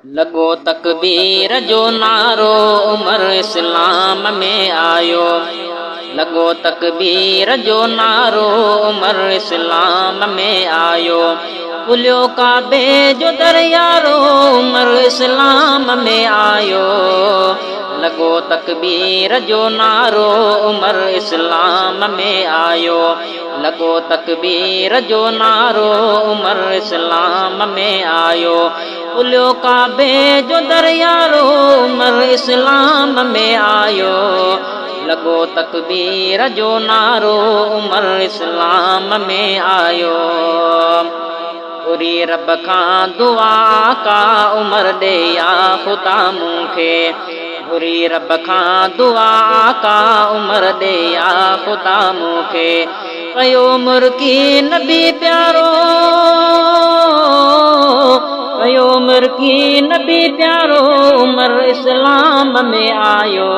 लॻो तकबीर जो नारो उमर इस्लाम में आयो। लॻो तकबीर जो नारो उमर इस्लाम में आयो। खुलियो काबे जो दरियारो उमर इस्लाम में आयो। लॻो तकबीर जो नारो उमर इस्लाम में आयो। लॻो तकबीर जो नारो उमर इस्लाम में आयो। खुलियो काबे जो दरियारो उमर इस्लाम में आयो। लॻो तकबीर जो नारो उमर इस्लाम में आयो। घुरी रब खां दुआ का उमर ॾे या ख़ुदा मूंखे। घुरी रब खां दुआ का उमर ॾे या ख़ुदा मूंखे। कयो मुर्की नबी प्यारो कयो मुर्की नबी प्यारो उमर इस्लाम में आयो।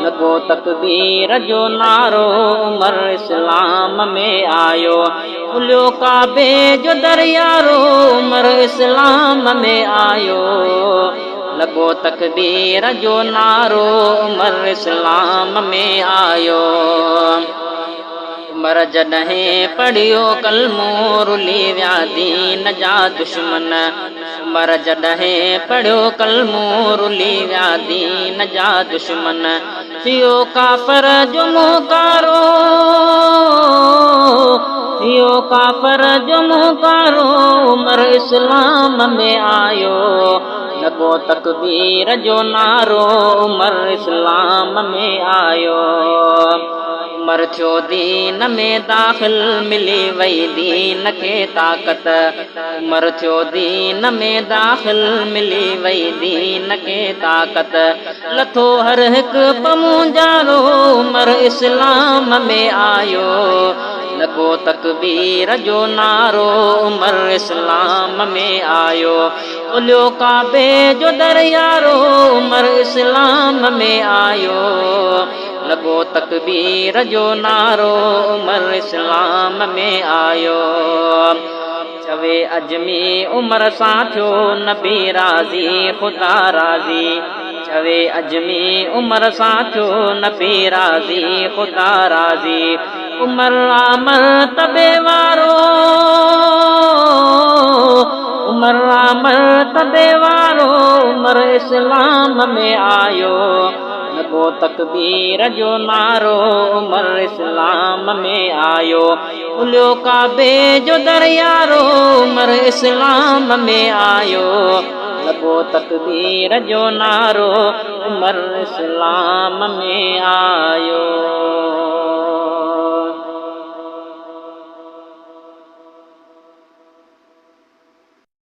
लॻो तकबीर जो नारो उमर इस्लाम में आयो। खुलियो काबे जो दरियारो उमर इस्लाम में आयो। लॻो तकबीर जो नारो उमर इस्लाम में आयो। उमर जॾहिं पढ़ियो कलमो रुली विया दीन जा दुश्मन। उमर जॾहिं पढ़ियो कलमो रुली विया दीन जा दुश्मन। थियो काफ़र जो मुहकारो थियो काफ़र जो मुहकारो उमर इस्लाम में आयो। लॻो तकबीर जो नारो उमर इस्लाम में आयो। उमर थियो दीन में दाख़िल मिली वई दीन खे ताक़त। उमर थियो दीन में दाख़िल मिली वई दीन खे ताक़त। लथो हर हिकु पमुंजारो उमर इस्लाम में आयो। लॻो तकबीर जो नारो उमर इस्लाम में आयो। खुलियो काबे जो दरियारो उमर इस्लाम में आयो। लॻो तकबीर जो नारो उमर इस्लाम में आयो। चवे अजमी उमर सां थियो नबी राज़ी ख़ुदा राज़ी। चवे अजमी उमर सां थियो नबी राज़ी ख़ुदा राज़ी। उमर आमर तबे वारो उमर आमर तबे वारो उमर इस्लाम में आयो। लॻो तकबीर जो नारो उमर इस्लाम में आयो। खुलियो काबे जो दरियारो उमर इस्लाम में आयो। लॻो तकबीर जो नारो उमर इस्लाम में आयो।